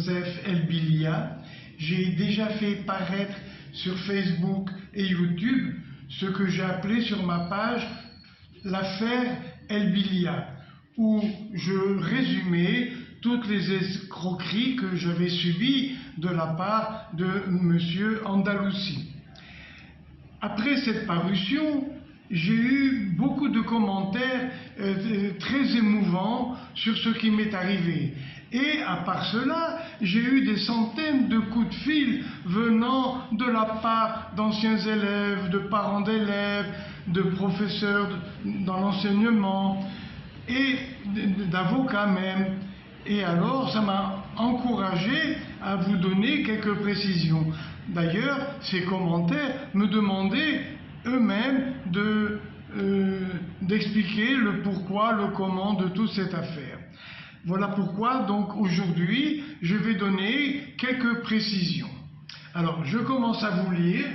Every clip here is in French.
Joseph Elbilia. J'ai déjà fait paraître sur Facebook et YouTube ce que j'ai appelé sur ma page l'affaire Elbilia, où je résumais toutes les escroqueries que j'avais subies de la part de M. Andalusi. Après cette parution, j'ai eu beaucoup de commentaires très émouvants sur ce qui m'est arrivé. Et à part cela, j'ai eu des centaines de coups de fil venant de la part d'anciens élèves, de parents d'élèves, de professeurs dans l'enseignement et d'avocats même. Et alors, ça m'a encouragé à vous donner quelques précisions. D'ailleurs, ces commentaires me demandaient eux-mêmes d'expliquer le pourquoi, le comment de toute cette affaire. Voilà pourquoi, donc, aujourd'hui, je vais donner quelques précisions. Alors, je commence à vous lire.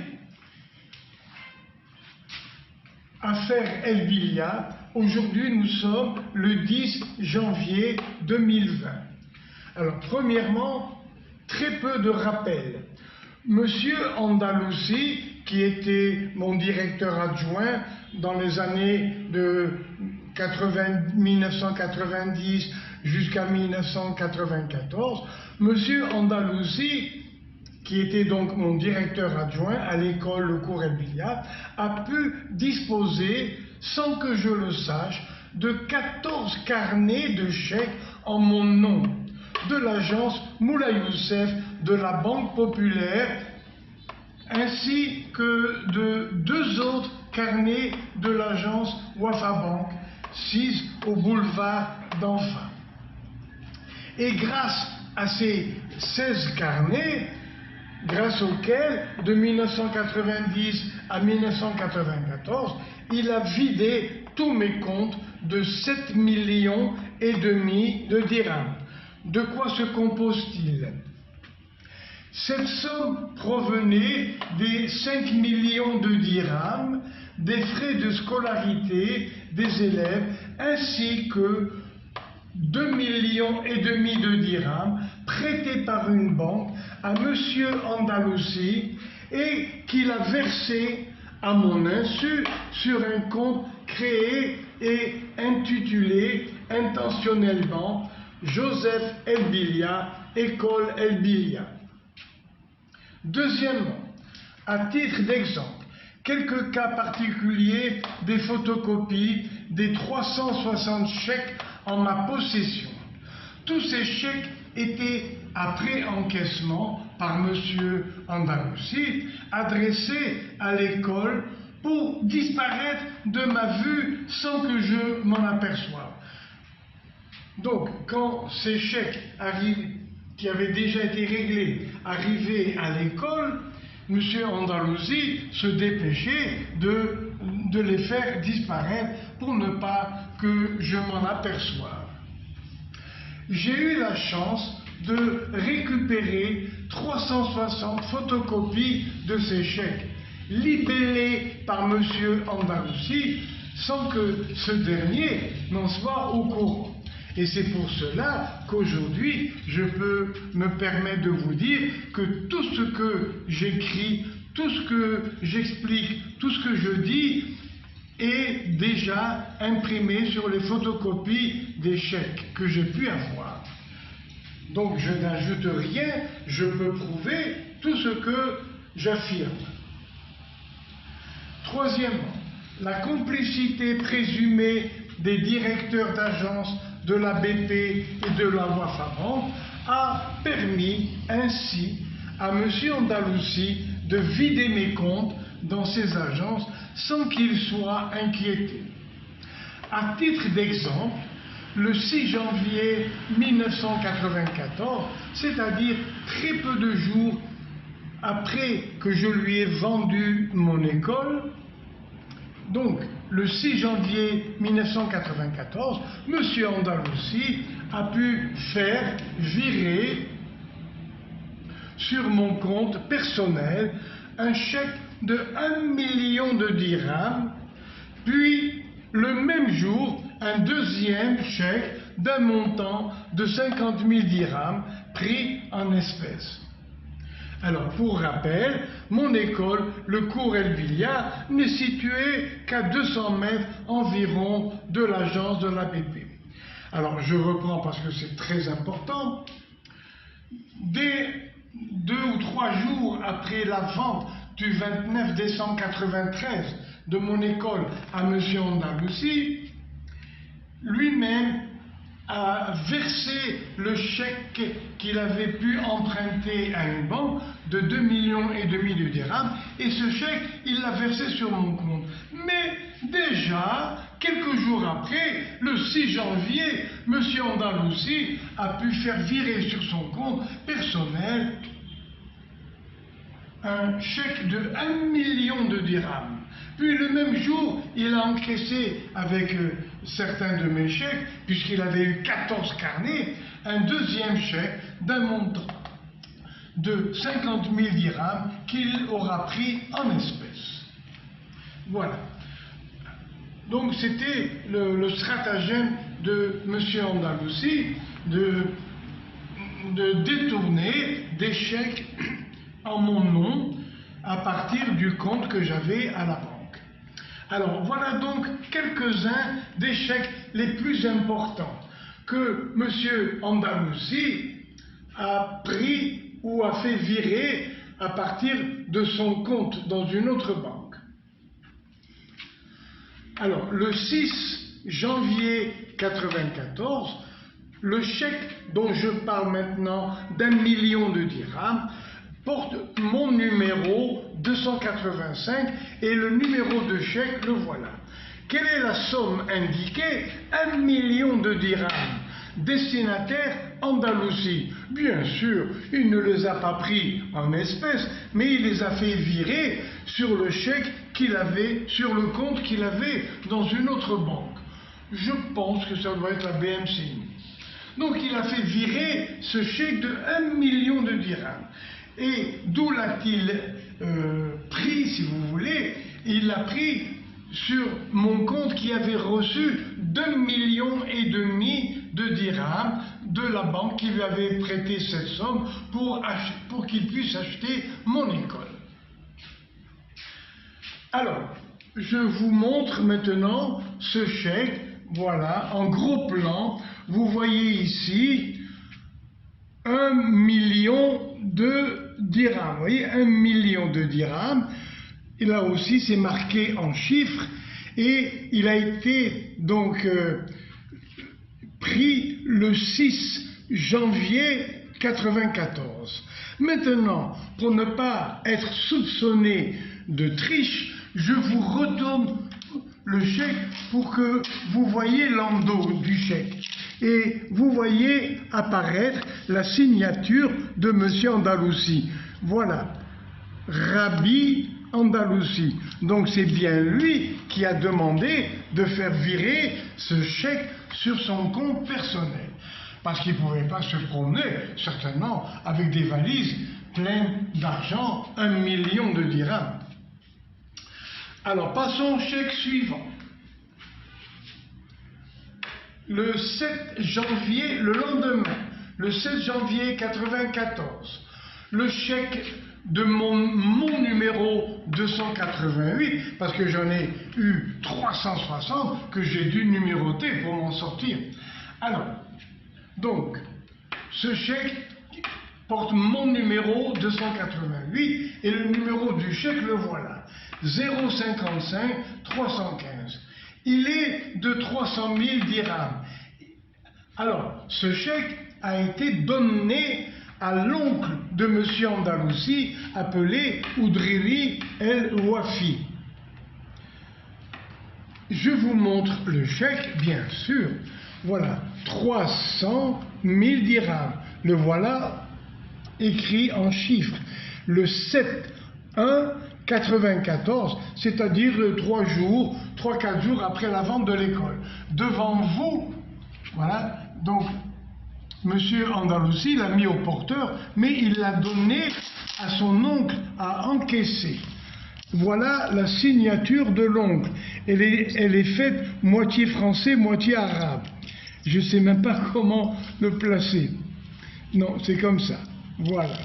Affaire Elbilia. Aujourd'hui, nous sommes le 10 janvier 2020. Alors, premièrement, très peu de rappels. Monsieur Andalusi, qui était mon directeur adjoint dans les années de 1990 jusqu'à 1994, Monsieur Andalusi, qui était donc mon directeur adjoint à l'école Le Cours Elbilia, a pu disposer, sans que je le sache, de 14 carnets de chèques en mon nom, de l'agence Moulay Youssef, de la Banque Populaire, ainsi que de 2 autres carnets de l'agence Wafa Bank, 6 au boulevard d'Enfants. Et grâce à ces 16 carnets, grâce auxquels, de 1990 à 1994, il a vidé tous mes comptes de 7,5 millions de dirhams. De quoi se compose-t-il? Cette somme provenait des 5 millions de dirhams, des frais de scolarité des élèves, ainsi que 2,5 millions de dirhams prêtés par une banque à M. Andalusi et qu'il a versé à mon insu sur un compte créé et intitulé intentionnellement Joseph Elbilia, École Elbilia. Deuxièmement, à titre d'exemple, quelques cas particuliers des photocopies des 360 chèques en ma possession. Tous ces chèques étaient, après encaissement par M. Andalusi, adressés à l'école pour disparaître de ma vue sans que je m'en aperçoive. Donc, quand ces chèques qui avaient déjà été réglés arrivaient à l'école, M. Andalusi se dépêchait de les faire disparaître pour ne pas que je m'en aperçoive. J'ai eu la chance de récupérer 360 photocopies de ces chèques, libellés par M. Andalusi, sans que ce dernier n'en soit au courant. Et c'est pour cela qu'aujourd'hui, je peux me permettre de vous dire que tout ce que j'écris, tout ce que j'explique, tout ce que je dis est déjà imprimé sur les photocopies des chèques que j'ai pu avoir. Donc je n'ajoute rien, je peux prouver tout ce que j'affirme. Troisièmement, la complicité présumée des directeurs d'agence de la BP et de la Wafa Bank a permis ainsi à M. Andalusi de vider mes comptes dans ces agences sans qu'il soit inquiété. À titre d'exemple, le 6 janvier 1994, c'est-à-dire très peu de jours après que je lui ai vendu mon école, donc le 6 janvier 1994, M. Andalusi a pu faire virer sur mon compte personnel un chèque de 1 million de dirhams, puis le même jour un deuxième chèque d'un montant de 50 000 dirhams pris en espèces. Alors, pour rappel, mon école, le cours El Bilia, n'est situé qu'à 200 mètres environ de l'agence de l'APP. Alors, je reprends parce que c'est très important. Dès 2 ou 3 jours après la vente du 29 décembre 1993 de mon école à M. Andalousi, lui-même a versé le chèque qu'il avait pu emprunter à une banque de 2,5 millions de dirhams, et ce chèque, il l'a versé sur mon compte. Mais déjà, quelques jours après, le 6 janvier, M. Andalousi a pu faire virer sur son compte personnel un chèque de 1 million de dirhams. Puis le même jour, il a encaissé avec certains de mes chèques, puisqu'il avait eu 14 carnets, un deuxième chèque d'un montant de 50 000 dirhams qu'il aura pris en espèces. Voilà. Donc c'était le stratagème de M. Andalousi de détourner des chèques en mon nom à partir du compte que j'avais à la banque. Alors voilà donc quelques-uns des chèques les plus importants que M. Andalousi a pris ou a fait virer à partir de son compte dans une autre banque. Alors le 6 janvier 1994, le chèque dont je parle maintenant d'1 million de dirhams porte mon numéro 285 et le numéro de chèque, le voilà. Quelle est la somme indiquée? 1 million de dirhams. Destinataire Andalousie. Bien sûr, il ne les a pas pris en espèces, mais il les a fait virer sur le chèque qu'il avait, sur le compte qu'il avait dans une autre banque. Je pense que ça doit être la BMC. Donc il a fait virer ce chèque de 1 million de dirhams. Et d'où l'a-t-il pris, si vous voulez? Il l'a pris sur mon compte qui avait reçu 2,5 millions de dirhams de la banque qui lui avait prêté cette somme pour qu'il puisse acheter mon école. Alors, je vous montre maintenant ce chèque, voilà, en gros plan. Vous voyez ici 1 million de dirhams. Vous voyez, 1 million de dirhams. Et là aussi, c'est marqué en chiffres. Et il a été donc pris le 6 janvier 1994. Maintenant, pour ne pas être soupçonné de triche, je vous redonne le chèque pour que vous voyez l'endos du chèque. Et vous voyez apparaître la signature de M. Andalousi. Voilà, Rabbi Andalousi. Donc c'est bien lui qui a demandé de faire virer ce chèque sur son compte personnel. Parce qu'il ne pouvait pas se promener, certainement, avec des valises pleines d'argent, 1 million de dirhams. Alors passons au chèque suivant. Le 7 janvier, le lendemain, le 7 janvier 1994, le chèque de mon numéro 288, parce que j'en ai eu 360 que j'ai dû numéroter pour m'en sortir. Alors, donc, ce chèque porte mon numéro 288 et le numéro du chèque, le voilà, 055 315. Il est de 300 000 dirhams. Alors, ce chèque a été donné à l'oncle de M. Andalousi, appelé Oudriri El Wafi. Je vous montre le chèque, bien sûr. Voilà, 300 000 dirhams. Le voilà écrit en chiffres. Le 7/1/94, c'est-à-dire 3-4 jours après la vente de l'école. Devant vous, voilà, donc M. Andalousi l'a mis au porteur, mais il l'a donné à son oncle à encaisser. Voilà la signature de l'oncle. Elle est faite moitié français, moitié arabe. Je ne sais même pas comment le placer. Non, c'est comme ça. Voilà.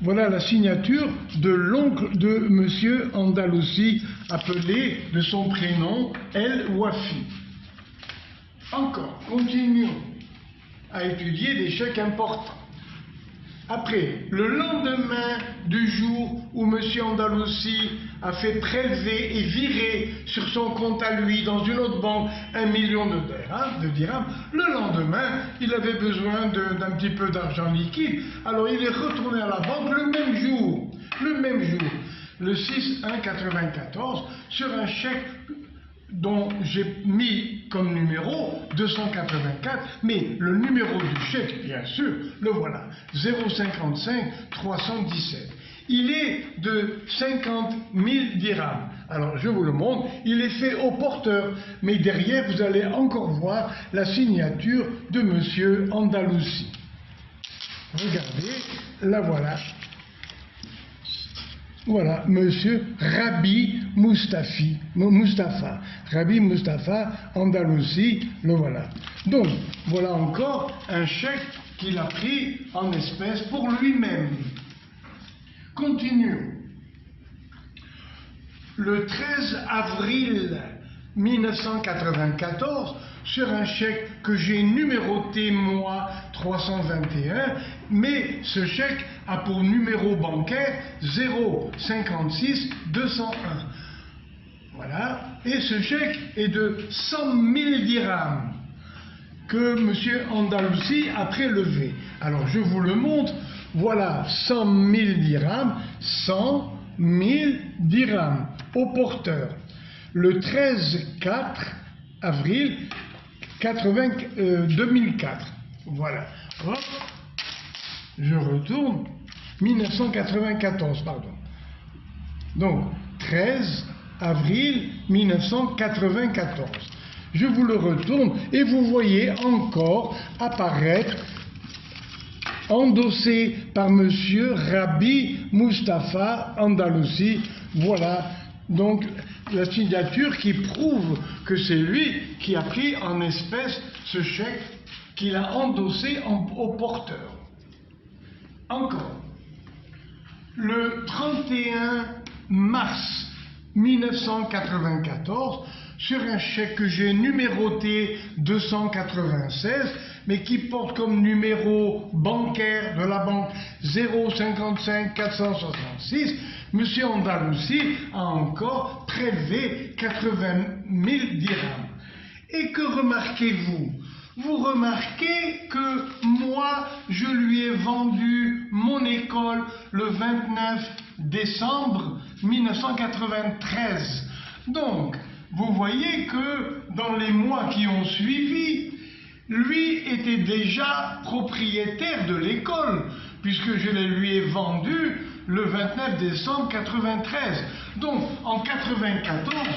Voilà la signature de l'oncle de Monsieur Andalusi, appelé de son prénom El Wafi. Encore, continuons à étudier des chèques importants. Après, le lendemain du jour où M. Andalusi a fait prélever et virer sur son compte à lui dans une autre banque 1 million de dirhams, le lendemain, il avait besoin d'un petit peu d'argent liquide. Alors il est retourné à la banque le même jour, le 6/1/94, sur un chèque dont j'ai mis comme numéro 284, mais le numéro du chèque, bien sûr, le voilà, 055 317. Il est de 50 000 dirhams. Alors, je vous le montre, il est fait au porteur, mais derrière, vous allez encore voir la signature de Monsieur Andalusi. Regardez, la voilà. Voilà, Monsieur Rabbi Mustafa. Rabbi Mustafa Andalusi, le voilà. Donc, voilà encore un chèque qu'il a pris en espèces pour lui-même. Continuons. Le 13 avril 1994, sur un chèque que j'ai numéroté, moi, 321, mais ce chèque a pour numéro bancaire 056 201. Voilà, et ce chèque est de 100 000 dirhams que M. Andalusi a prélevé. Alors, je vous le montre, voilà 100 000 dirhams, 100 000 dirhams au porteur. Le 13/4 avril 2004. Voilà. Hop. Je retourne. 1994, pardon. Donc, 13 avril 1994. Je vous le retourne et vous voyez encore apparaître, endossé par Monsieur Rabbi Mustafa Andalusi. Voilà. Donc, la signature qui prouve que c'est lui qui a pris en espèces ce chèque qu'il a endossé au porteur. Encore, le 31 mars 1994, sur un chèque que j'ai numéroté 296, mais qui porte comme numéro bancaire de la banque 055 466, M. Andalusi a encore prélevé 80 000 dirhams. Et que remarquez-vous? Vous remarquez que moi, je lui ai vendu mon école le 29 décembre 1993. Donc, vous voyez que dans les mois qui ont suivi, lui était déjà propriétaire de l'école, puisque je la lui ai vendue le 29 décembre 1993. Donc, en 1994,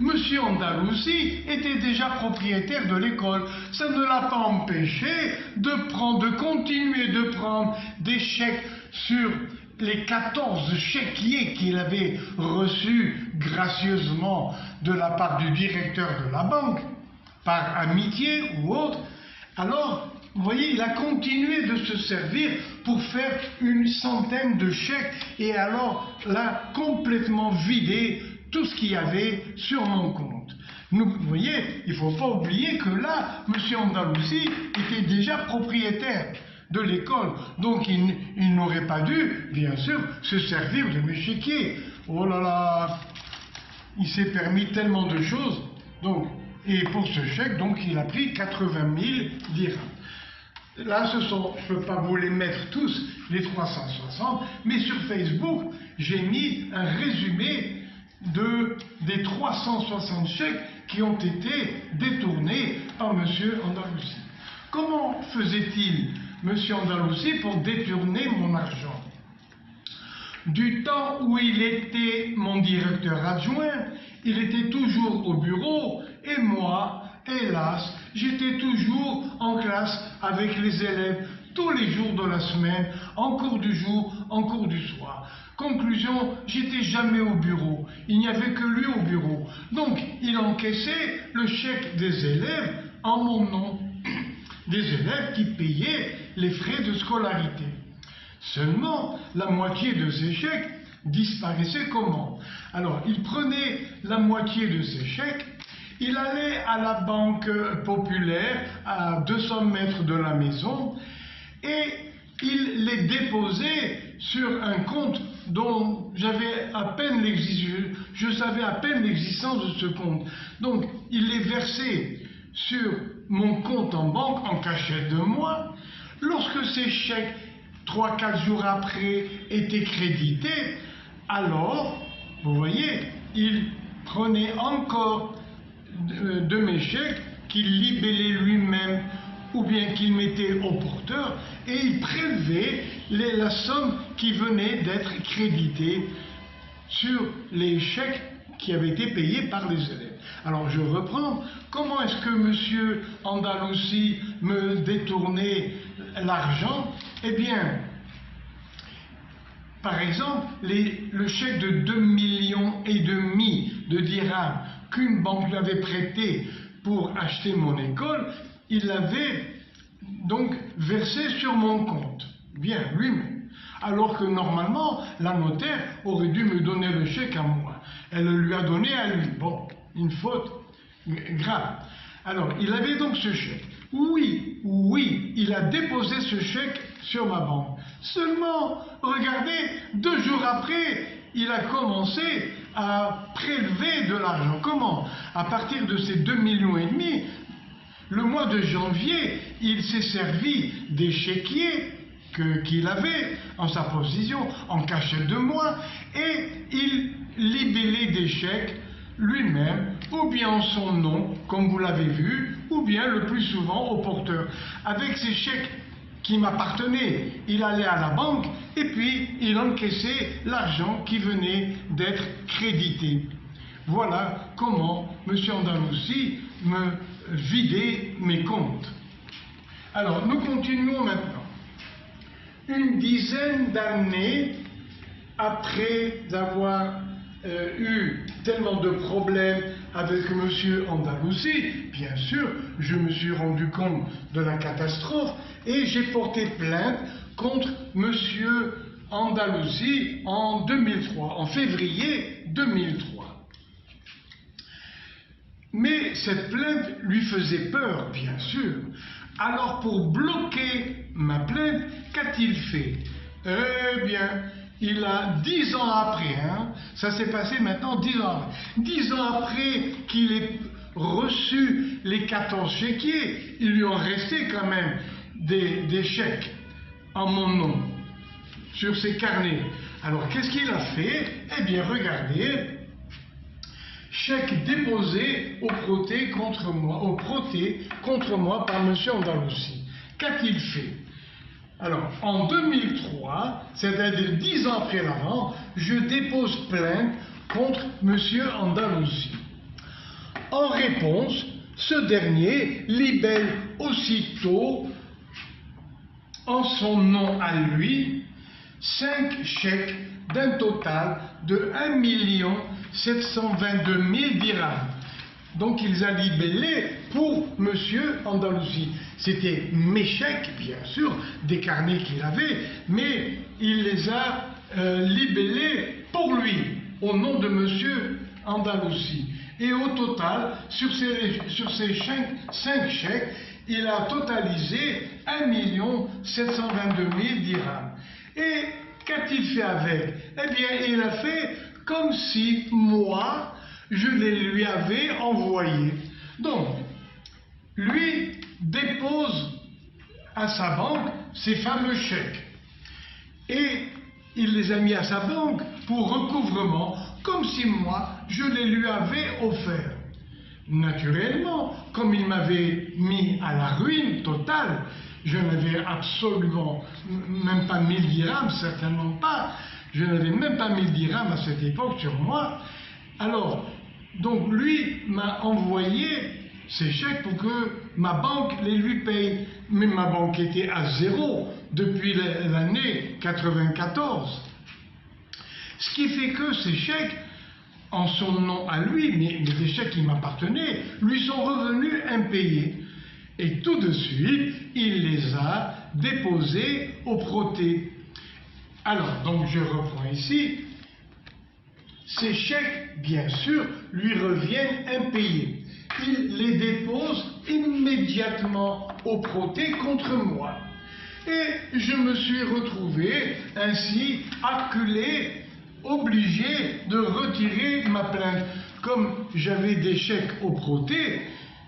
Monsieur Andalusi était déjà propriétaire de l'école. Ça ne l'a pas empêché de continuer de prendre des chèques sur les 14 chéquiers qu'il avait reçus gracieusement de la part du directeur de la banque, par amitié ou autre. Alors, vous voyez, il a continué de se servir pour faire une centaine de chèques et alors là, complètement vidé tout ce qu'il y avait sur mon compte. Vous voyez, il ne faut pas oublier que là, M. Andalusi était déjà propriétaire de l'école. Donc, il n'aurait pas dû, bien sûr, se servir de mes chéquiers. Oh là là, il s'est permis tellement de choses. Donc, et pour ce chèque, donc, il a pris 80 000 dirhams. Là, je ne peux pas vous les mettre tous, les 360, mais sur Facebook, j'ai mis un résumé des 360 chèques qui ont été détournés par M. Andalusi. Comment faisait-il, M. Andalusi, pour détourner mon argent? Du temps où il était mon directeur adjoint, il était toujours au bureau, et moi, hélas, j'étais toujours en classe avec les élèves, tous les jours de la semaine, en cours du jour, en cours du soir. Conclusion, j'étais jamais au bureau, il n'y avait que lui au bureau. Donc, il encaissait le chèque des élèves en mon nom, des élèves qui payaient les frais de scolarité. Seulement, la moitié de ces chèques disparaissait comment? Alors, il prenait la moitié de ces chèques, il allait à la banque populaire, à 200 mètres de la maison, et il les déposait sur un compte dont je savais à peine l'existence de ce compte. Donc, il les versait sur mon compte en banque en cachette de moi. Lorsque ces chèques, 3-4 jours après, étaient crédités, alors, vous voyez, il prenait encore de mes chèques qu'il libellait lui-même ou bien qu'il mettait au porteur et il prélevait la somme qui venait d'être créditée sur les chèques qui avaient été payés par les élèves. Alors je reprends, comment est-ce que M. Andalusi me détournait l'argent? Eh bien, par exemple, le chèque de 2,5 millions de dirhams qu'une banque lui avait prêté pour acheter mon école, il l'avait donc versé sur mon compte, bien lui-même. Alors que normalement, la notaire aurait dû me donner le chèque à moi. Elle le lui a donné à lui. Bon, une faute grave. Alors, il avait donc ce chèque. Oui, il a déposé ce chèque sur ma banque. Seulement, regardez, 2 jours après, il a commencé à prélever de l'argent. Comment? À partir de ces 2,5 millions, le mois de janvier, il s'est servi des chéquiers qu'il avait en sa possession, en cachette de moi, et il libellait des chèques lui-même, ou bien en son nom, comme vous l'avez vu, ou bien le plus souvent au porteur. Avec ces chèques qui m'appartenaient, il allait à la banque et puis il encaissait l'argent qui venait d'être crédité. Voilà comment M. Andalusi me vidait mes comptes. Alors, nous continuons maintenant. Une dizaine d'années après avoir eu tellement de problèmes avec M. Andalusi, bien sûr, je me suis rendu compte de la catastrophe et j'ai porté plainte contre M. Andalusi en 2003, en février 2003. Mais cette plainte lui faisait peur, bien sûr. Alors pour bloquer ma plainte, qu'a-t-il fait? Eh bien, il a 10 ans après, ça s'est passé maintenant 10 ans après. 10 ans après qu'il ait reçu les 14 chéquiers, il lui en restait quand même des chèques en mon nom, sur ses carnets. Alors qu'est-ce qu'il a fait? Eh bien, regardez, chèque déposé au proté contre moi par M. Andalusi. Qu'a-t-il fait? Alors, en 2003, c'est-à-dire 10 ans après la vente, je dépose plainte contre M. Andalusi. En réponse, ce dernier libelle aussitôt, en son nom à lui, 5 chèques d'un total de 1 722 000 dirhams. Donc ils a libellé pour M. Andalusi. C'était mes chèques, bien sûr, des carnets qu'il avait, mais il les a libellés pour lui, au nom de M. Andalusi. Et au total, sur ces 5 chèques, il a totalisé 1 722 000 dirhams. Et qu'a-t-il fait avec? Eh bien, il a fait comme si moi, je les lui avais envoyés. Donc, lui dépose à sa banque ces fameux chèques. Et il les a mis à sa banque pour recouvrement, comme si moi, je les lui avais offerts. Naturellement, comme il m'avait mis à la ruine totale, je n'avais absolument même pas 1000 dirhams, certainement pas. Je n'avais même pas 1000 dirhams à cette époque sur moi. Alors, donc lui m'a envoyé ces chèques pour que ma banque les lui paye. Mais ma banque était à zéro depuis l'année 94. Ce qui fait que ces chèques, en son nom à lui, mais des chèques qui m'appartenaient, lui sont revenus impayés. Et tout de suite, il les a déposés au Protet. Alors, donc je reprends ici. Ces chèques, bien sûr, lui reviennent impayés. Il les dépose immédiatement au Protet contre moi. Et je me suis retrouvé ainsi acculé, obligé de retirer ma plainte. Comme j'avais des chèques au Protet,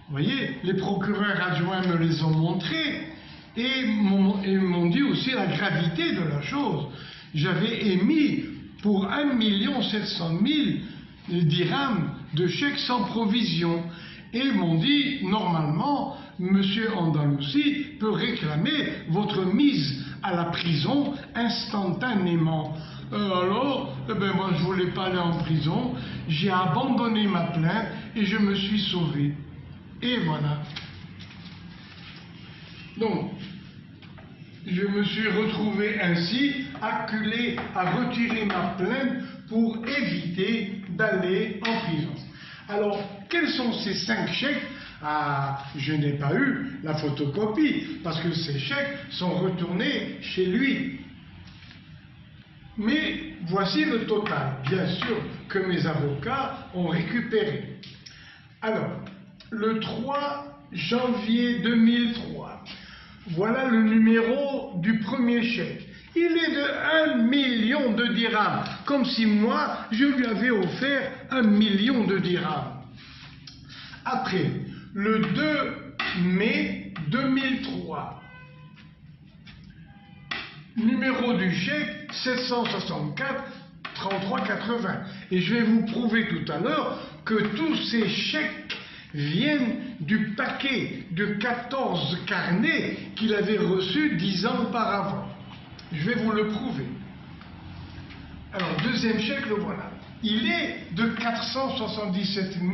vous voyez, les procureurs adjoints me les ont montrés et m'ont dit aussi la gravité de la chose. J'avais émis pour 1 700 000 dirhams de chèques sans provision. Et m'ont dit, normalement, Monsieur Andalousi peut réclamer votre mise à la prison instantanément. Alors, moi je ne voulais pas aller en prison, j'ai abandonné ma plainte et je me suis sauvé. Et voilà. Donc, je me suis retrouvé ainsi, acculé à retirer ma plainte pour éviter d'aller en prison. Alors, quels sont ces 5 chèques? Ah, je n'ai pas eu la photocopie, parce que ces chèques sont retournés chez lui. Mais voici le total, bien sûr, que mes avocats ont récupéré. Alors, le 3 janvier 2003, voilà le numéro du premier chèque. Il est de 1 million de dirhams, comme si moi, je lui avais offert 1 million de dirhams. Après, le 2 mai 2003, numéro du chèque 764 33 80. Et je vais vous prouver tout à l'heure que tous ces chèques viennent du paquet de 14 carnets qu'il avait reçus 10 ans auparavant. Je vais vous le prouver. Alors, deuxième chèque, le voilà. Il est de 477 000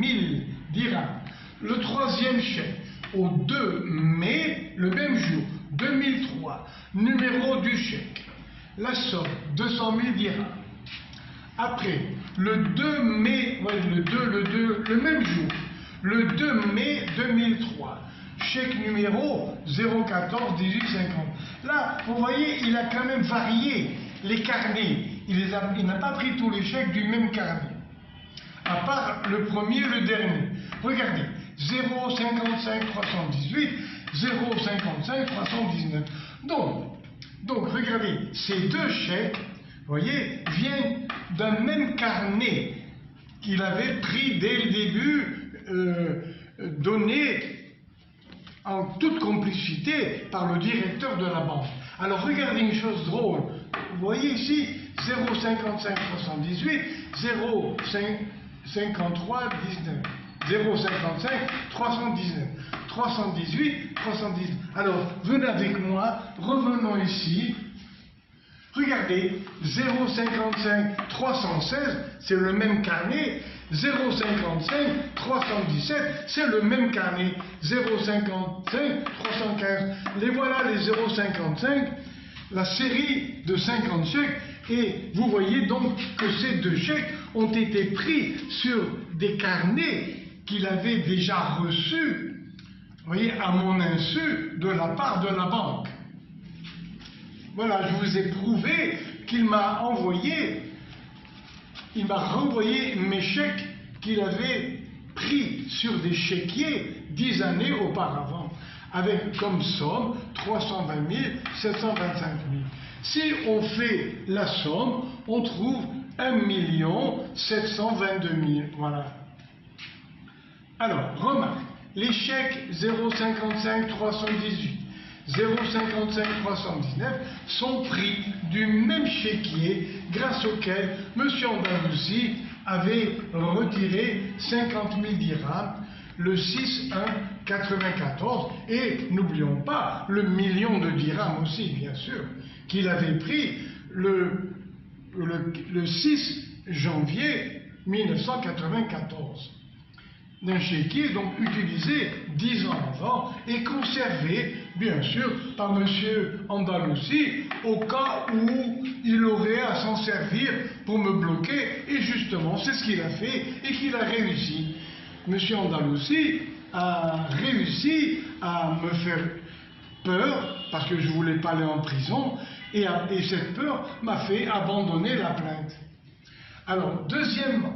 dirhams. Le troisième chèque, au 2 mai, le même jour, 2003, numéro du chèque, la somme, 200 000 dirhams. Après, le 2 mai, le même jour, le 2 mai 2003, chèque numéro 014 1850. Là, vous voyez, il a quand même varié les carnets. Il n'a pas pris tous les chèques du même carnet. À part le premier et le dernier. Regardez, 0,55 318, 0,55 319. Donc, regardez, ces 2 chèques, vous voyez, viennent d'un même carnet qu'il avait pris dès le début, donné en toute complicité par le directeur de la banque. Alors, regardez une chose drôle. Vous voyez ici, 0,55 318, 0,53 19. 0,55, 319, 318, 319. Alors, venez avec moi, revenons ici. Regardez, 0,55, 316, c'est le même carnet. 0,55, 317, c'est le même carnet. 0,55, 315. Les voilà les 0,55, la série de 50 chèques. Et vous voyez donc que ces 2 chèques ont été pris sur des carnets qu'il avait déjà reçus, vous voyez, à mon insu, de la part de la banque. Voilà, je vous ai prouvé qu'il m'a renvoyé mes chèques qu'il avait pris sur des chéquiers 10 années auparavant, avec comme somme 320 725 000. Si on fait la somme, on trouve 1 722 000. Voilà. Alors, remarque, les chèques 0,55 318, 0,55 319 sont pris du même chéquier grâce auquel M. Andalousi avait retiré 50 000 dirhams le 6/1/94 et n'oublions pas le million de dirhams aussi, bien sûr, qu'il avait pris le 6 janvier 1994. d'un chéquier, donc utilisé 10 ans avant et conservé, bien sûr, par M. Andalousi au cas où il aurait à s'en servir pour me bloquer. Et justement, c'est ce qu'il a fait et qu'il a réussi. M. Andalousi a réussi à me faire peur parce que je ne voulais pas aller en prison et cette peur m'a fait abandonner la plainte. Alors, deuxièmement,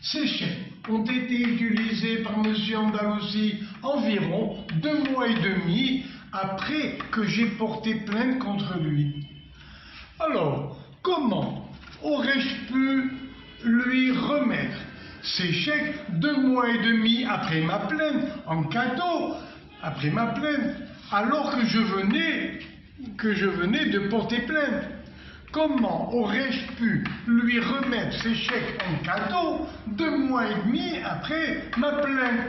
ces chèques ont été utilisés par M. Andalousi environ 2 mois et demi après que j'ai porté plainte contre lui. Alors, comment aurais-je pu lui remettre ces chèques 2 mois et demi après ma plainte, en cadeau, après ma plainte, alors que je venais de porter plainte? Comment aurais-je pu lui remettre ces chèques en cadeau 2 mois et demi après ma plainte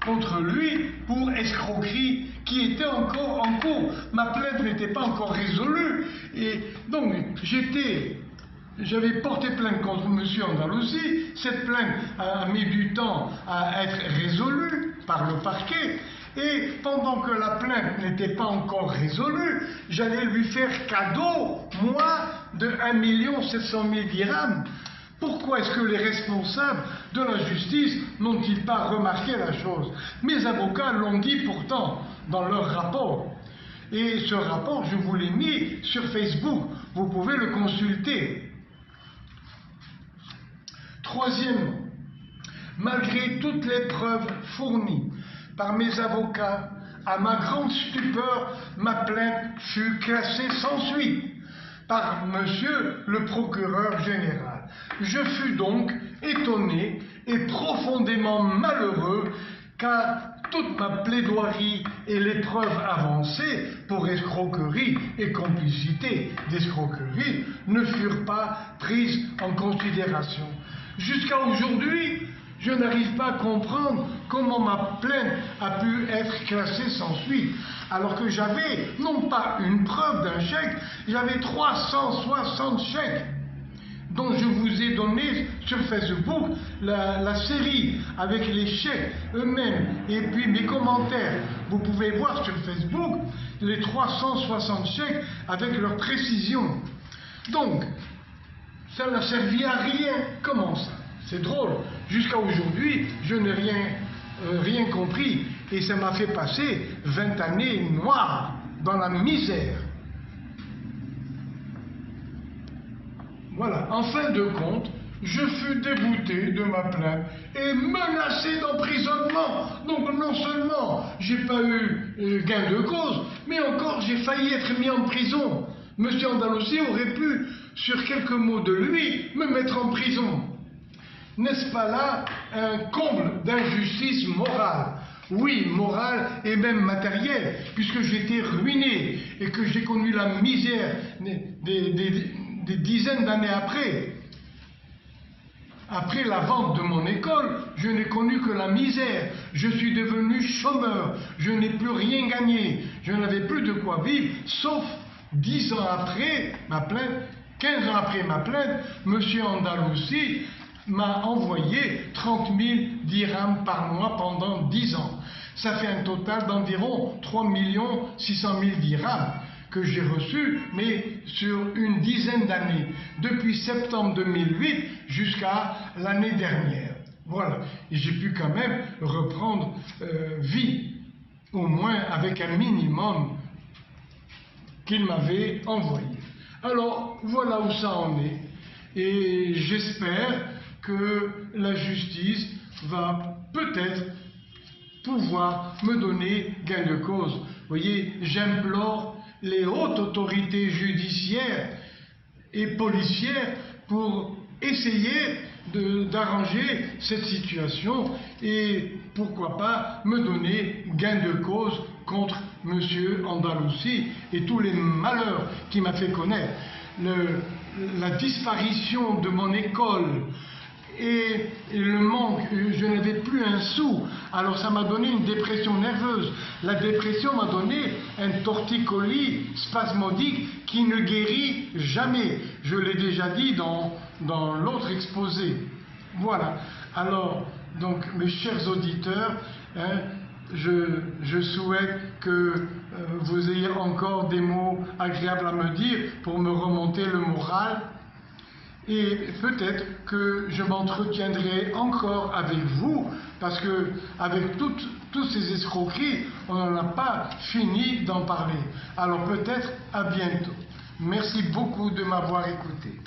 contre lui pour escroquerie qui était encore en cours? Ma plainte n'était pas encore résolue et donc j'avais porté plainte contre M. Andalousi. Cette plainte a mis du temps à être résolue par le parquet. Et pendant que la plainte n'était pas encore résolue, j'allais lui faire cadeau, moi, de 1 700 000 dirhams. Pourquoi est-ce que les responsables de la justice n'ont-ils pas remarqué la chose? Mes avocats l'ont dit pourtant dans leur rapport. Et ce rapport, je vous l'ai mis sur Facebook. Vous pouvez le consulter. Troisièmement, malgré toutes les preuves fournies par mes avocats, à ma grande stupeur, ma plainte fut classée sans suite par monsieur le procureur général. Je fus donc étonné et profondément malheureux car toute ma plaidoirie et les preuves avancées pour escroquerie et complicité d'escroquerie ne furent pas prises en considération. Jusqu'à aujourd'hui, je n'arrive pas à comprendre comment ma plainte a pu être classée sans suite, alors que j'avais non pas une preuve d'un chèque, j'avais 360 chèques dont je vous ai donné sur Facebook la série avec les chèques eux-mêmes et puis mes commentaires. Vous pouvez voir sur Facebook les 360 chèques avec leur précision. Donc, ça n'a servi à rien. Comment ça? C'est drôle. Jusqu'à aujourd'hui, je n'ai rien compris. Et ça m'a fait passer 20 années noires dans la misère. Voilà. En fin de compte, je fus débouté de ma plainte et menacé d'emprisonnement. Donc non seulement j'ai pas eu gain de cause, mais encore j'ai failli être mis en prison. Monsieur Andalousi aurait pu, sur quelques mots de lui, me mettre en prison. N'est-ce pas là un comble d'injustice morale? Oui, morale et même matérielle, puisque j'étais ruiné et que j'ai connu la misère des dizaines d'années après. Après la vente de mon école, je n'ai connu que la misère. Je suis devenu chômeur, je n'ai plus rien gagné, je n'avais plus de quoi vivre, sauf 10 ans après ma plainte, 15 ans après ma plainte, M. Andalousi m'a envoyé 30 000 dirhams par mois pendant 10 ans. Ça fait un total d'environ 3 600 000 dirhams que j'ai reçus, mais sur une dizaine d'années, depuis septembre 2008 jusqu'à l'année dernière. Voilà, et j'ai pu quand même reprendre vie, au moins avec un minimum qu'il m'avait envoyé. Alors, voilà où ça en est, et j'espère que la justice va peut-être pouvoir me donner gain de cause. Vous voyez, j'implore les hautes autorités judiciaires et policières pour essayer d'arranger cette situation et pourquoi pas me donner gain de cause contre M. Andalousi et tous les malheurs qu'il m'a fait connaître. La disparition de mon école et le manque, je n'avais plus un sou, alors ça m'a donné une dépression nerveuse. La dépression m'a donné un torticolis spasmodique qui ne guérit jamais. Je l'ai déjà dit dans l'autre exposé. Voilà. Alors, donc mes chers auditeurs, hein, je souhaite que vous ayez encore des mots agréables à me dire pour me remonter le moral. Et peut-être que je m'entretiendrai encore avec vous, parce que avec toutes ces escroqueries, on n'en a pas fini d'en parler. Alors peut-être à bientôt. Merci beaucoup de m'avoir écouté.